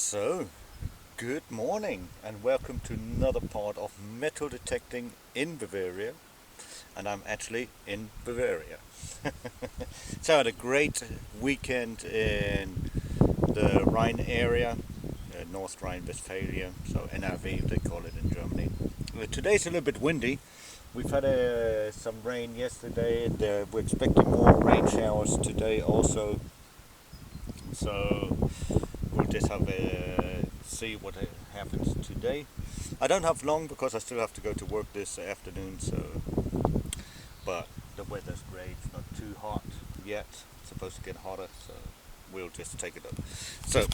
So, good morning and welcome to another part of metal detecting in Bavaria. And I'm actually in Bavaria. So I had a great weekend in the Rhine area, North Rhine-Westphalia, so NRW they call it in Germany. Today's a little bit windy. We've had some rain yesterday. We're expecting more rain showers today also. So we'll just have a see what happens today. I don't have long because I still have to go to work this afternoon. But the weather's great. It's not too hot yet. It's supposed to get hotter, so we'll just take it up. So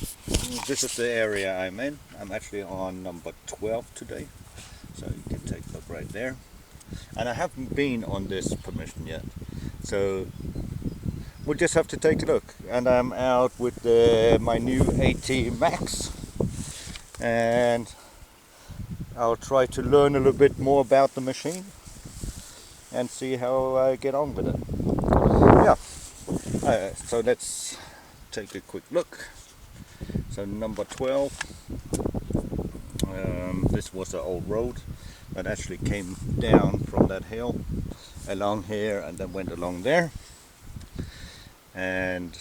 this is the area I'm in. I'm actually on number 12 today, so you can take a look right there. And I haven't been on this permission yet, so we'll just have to take a look. And I'm out with my new AT Max, and I'll try to learn a little bit more about the machine and see how I get on with it. Yeah, so let's take a quick look. So number 12, this was an old road that actually came down from that hill along here and then went along there. And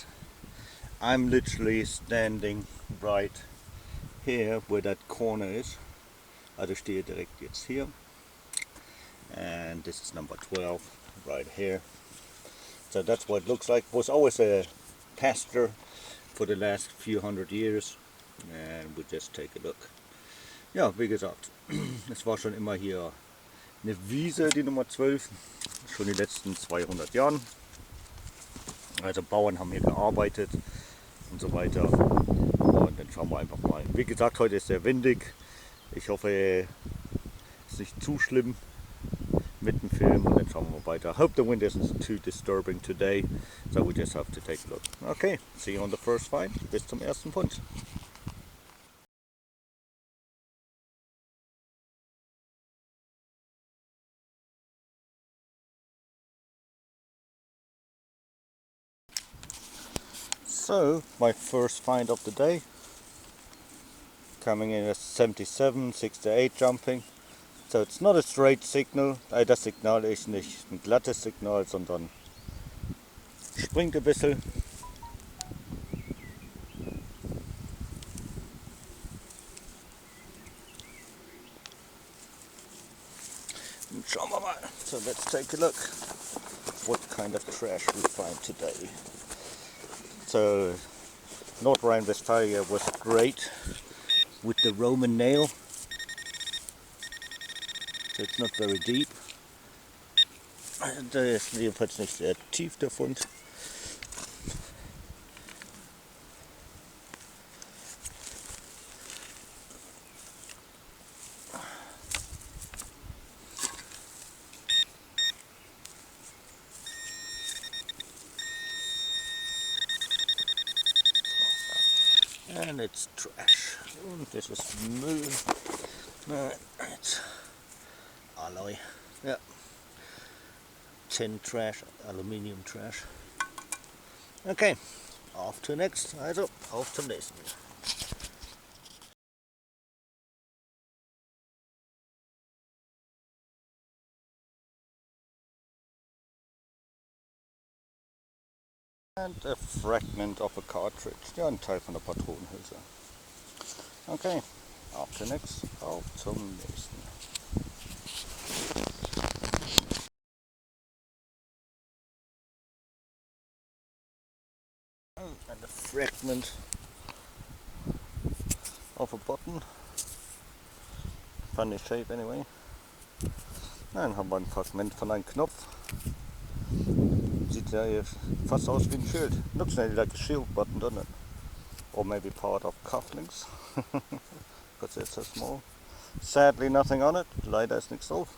I'm literally standing right here where that corner is. Also stehe direkt jetzt hier. And this is number 12 right here. So that's what it looks like. It was always a pasture for the last few hundred years. And we'll just take a look. Ja, wie gesagt, es war schon immer hier eine Wiese, die Nummer 12, schon die letzten 200 Jahren. Also Bauern haben hier gearbeitet und so weiter. Und dann schauen wir einfach mal. Wie gesagt, heute ist sehr windig. Ich hoffe, es ist nicht zu schlimm mit dem Film, und dann schauen wir mal weiter. I hope the wind isn't too disturbing today, so we just have to take a look. Okay, see you on the first find. Bis zum ersten Punkt. So, my first find of the day, coming in at 77, 68 jumping. So it's not a straight signal. Das Signal ist nicht ein glattes Signal, sondern springt ein bisschen. Und schauen wir mal. So let's take a look what kind of trash we find today. So North Rhine-Westphalia was great with the Roman nail. So it's not very deep. Der ist jedenfalls nicht sehr tief, der Fund. And it's trash. Und das ist Müll. It's alloy. Yeah. Tin trash, aluminium trash. Okay, auf to next. Also, auf zum nächsten. And a fragment of a cartridge. Ja, ein Teil von der Patronenhülse. Okay, auf to next. Auf zum nächsten. And a fragment of a button. Funny shape anyway. Dann haben wir ein Fragment von einem Knopf. Sieht ja hier fast aus wie ein Schild. Looks like a shield button, doesn't it? Or maybe part of cufflinks. Because it's so small. Sadly nothing on it. Leider ist nichts drauf.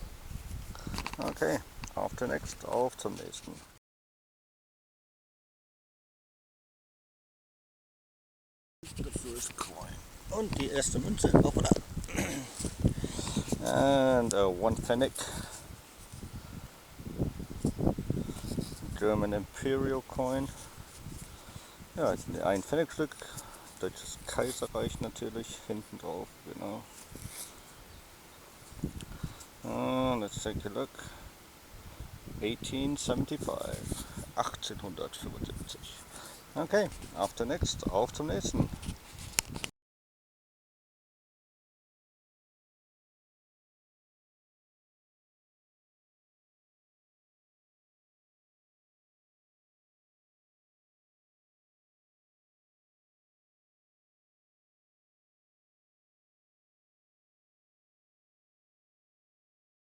Okay, auf to next. Auf zum nächsten. The first coin. Und die erste Münze. Hoppala. And a 1 Pfennig. German Imperial coin. Ja, ein Pfennigstück. Deutsches Kaiserreich natürlich hinten drauf, genau. Let's take a look. 1875. 1875. Okay, auf zum nächsten.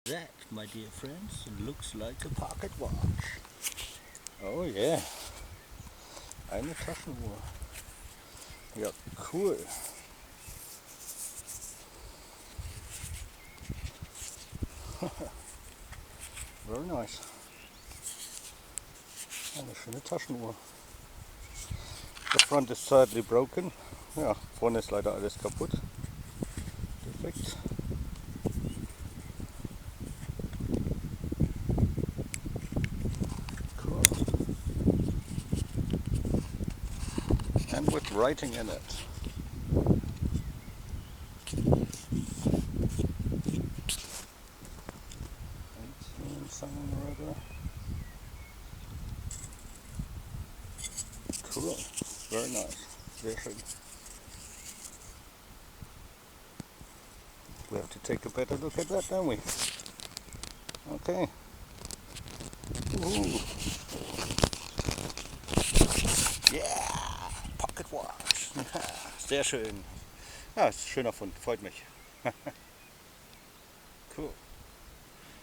That, my dear friends, looks like a pocket watch. Oh yeah, eine Taschenuhr. Ja, cool. Very nice. Eine schöne Taschenuhr. The front is sadly broken. Ja, vorne ist leider alles kaputt. Defekt. Cool. And with writing in it. Something or other. Cool. Very nice. Sehr schön. We have to take a better look at that, don't we? Okay. Ooh. Yeah! Pocket watch. Sehr schön. Ja, ist ein schöner Fund. Freut mich. Cool.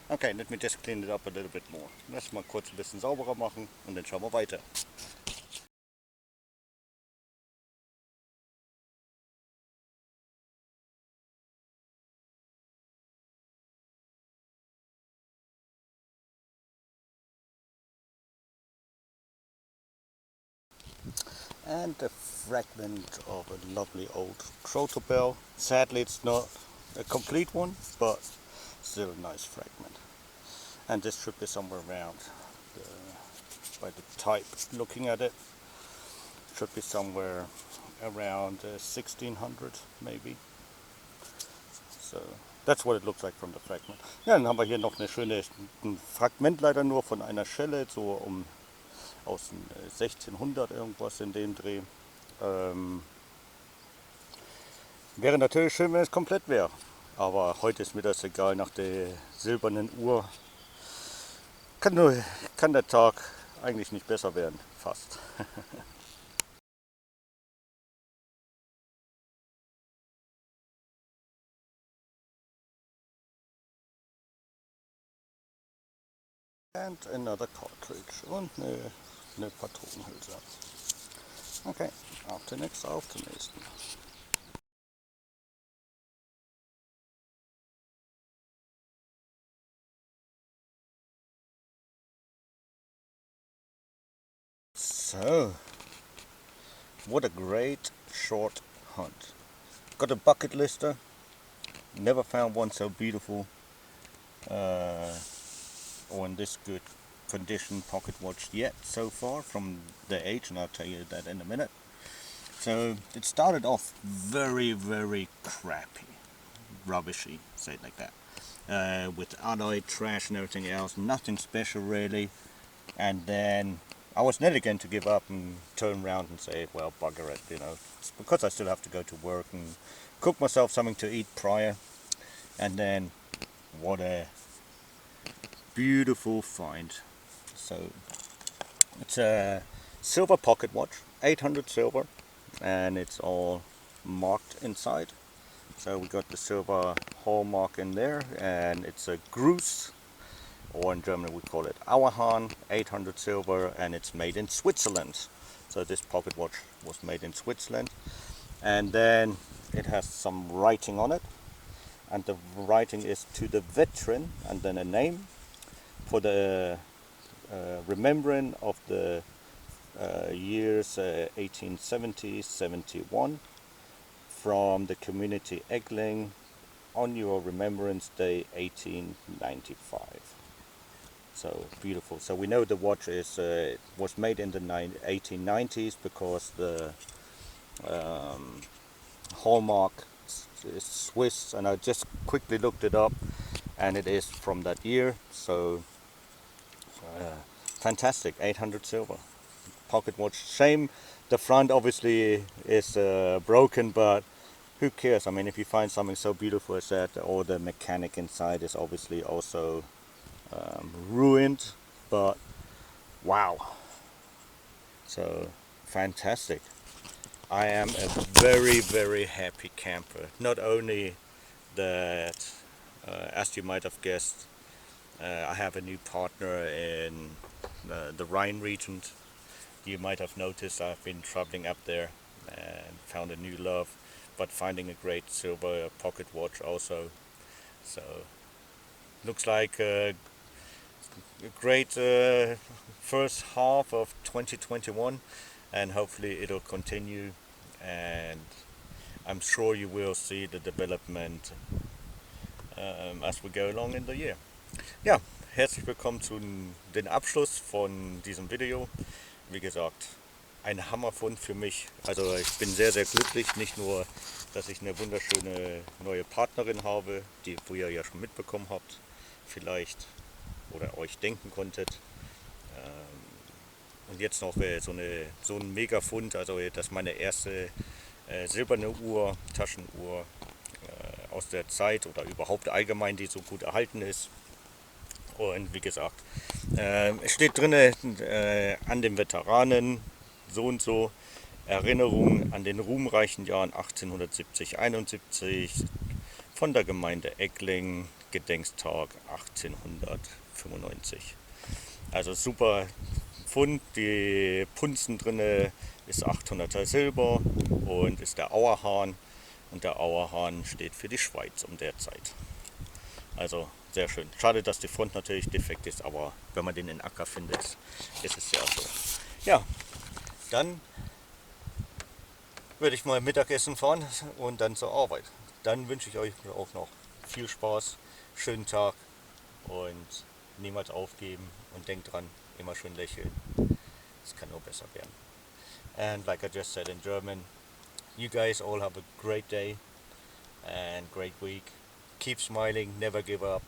Okay, let me just clean it up a little bit more. Lass mal kurz ein bisschen sauberer machen und dann schauen wir weiter. And a fragment of a lovely old trotter bell. Sadly, it's not a complete one, but still a nice fragment. And this should be somewhere around, by the type looking at it, should be somewhere around 1600 maybe. So that's what it looks like from the fragment. Ja, dann haben wir hier noch ein Fragment leider nur von einer Schelle, so aus dem 1600 irgendwas in dem Dreh. Wäre natürlich schön, wenn es komplett wäre. Aber heute ist mir das egal, nach der silbernen Uhr kann der Tag eigentlich nicht besser werden, fast. And another cartridge und eine Patronenhülse. Okay, auf zum nächsten. So, what a great short hunt. Got a bucket lister. Never found one so beautiful or in this good condition pocket watch yet so far from the age, and I'll tell you that in a minute. So it started off very, very crappy, rubbishy, say it like that, with alloy, trash and everything else, nothing special really. And then I was nearly going to give up and turn around and say, well, bugger it, it's because I still have to go to work and cook myself something to eat prior. And then what a beautiful find. So it's a silver pocket watch, 800 silver, and it's all marked inside. So we got the silver hallmark in there, and it's a Gruß, or in German we call it Auerhahn, 800 silver, and it's made in Switzerland. So this pocket watch was made in Switzerland, and then it has some writing on it, and the writing is to the veteran, and then a name for the remembering of the years 1870-71 from the community Egling on your Remembrance Day 1895. So beautiful. So we know the watch was made in the 1890s because the hallmark. It's Swiss, and I just quickly looked it up, and it is from that year. So fantastic, 800 silver pocket watch. Shame the front obviously is broken, but who cares? I mean, if you find something so beautiful as that, or the mechanic inside is obviously also ruined, but wow. So fantastic. I am a very, very happy camper. Not only that, as you might have guessed, I have a new partner in the Rhine region. You might have noticed I've been traveling up there and found a new love, but finding a great silver pocket watch also. So looks like a great first half of 2021, and hopefully it'll continue, and I'm sure you will see the development as we go along in the year. Ja, herzlich willkommen zu den Abschluss von diesem Video. Wie gesagt, ein Hammerfund für mich. Also ich bin sehr, sehr glücklich. Nicht nur, dass ich eine wunderschöne neue Partnerin habe, die ihr ja schon mitbekommen habt, vielleicht oder euch denken konntet. Und jetzt noch so ein Megafund, also das ist meine erste silberne Uhr, Taschenuhr aus der Zeit oder überhaupt allgemein, die so gut erhalten ist. Und wie gesagt, es steht drin an den Veteranen so und so, Erinnerungen an den ruhmreichen Jahren 1870-71 von der Gemeinde Eckling, Gedenkstag 1895. Also super Pfund, die Punzen drin ist 800er Silber und ist der Auerhahn, und der Auerhahn steht für die Schweiz um der Zeit. Also sehr schön. Schade, dass die Front natürlich defekt ist, aber wenn man den in Acker findet, ist es ja so. Ja, dann würde ich mal Mittagessen fahren und dann zur Arbeit. Dann wünsche ich euch auch noch viel Spaß, schönen Tag und niemals aufgeben, und denkt dran, immer schön lächeln. Es kann nur besser werden. And like I just said in German, you guys all have a great day and great week. Keep smiling, never give up,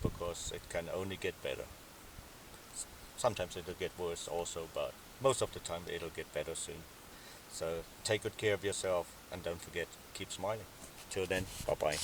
because it can only get better. Sometimes it'll get worse also, but most of the time it'll get better soon. So take good care of yourself, and don't forget, keep smiling. Till then, bye bye.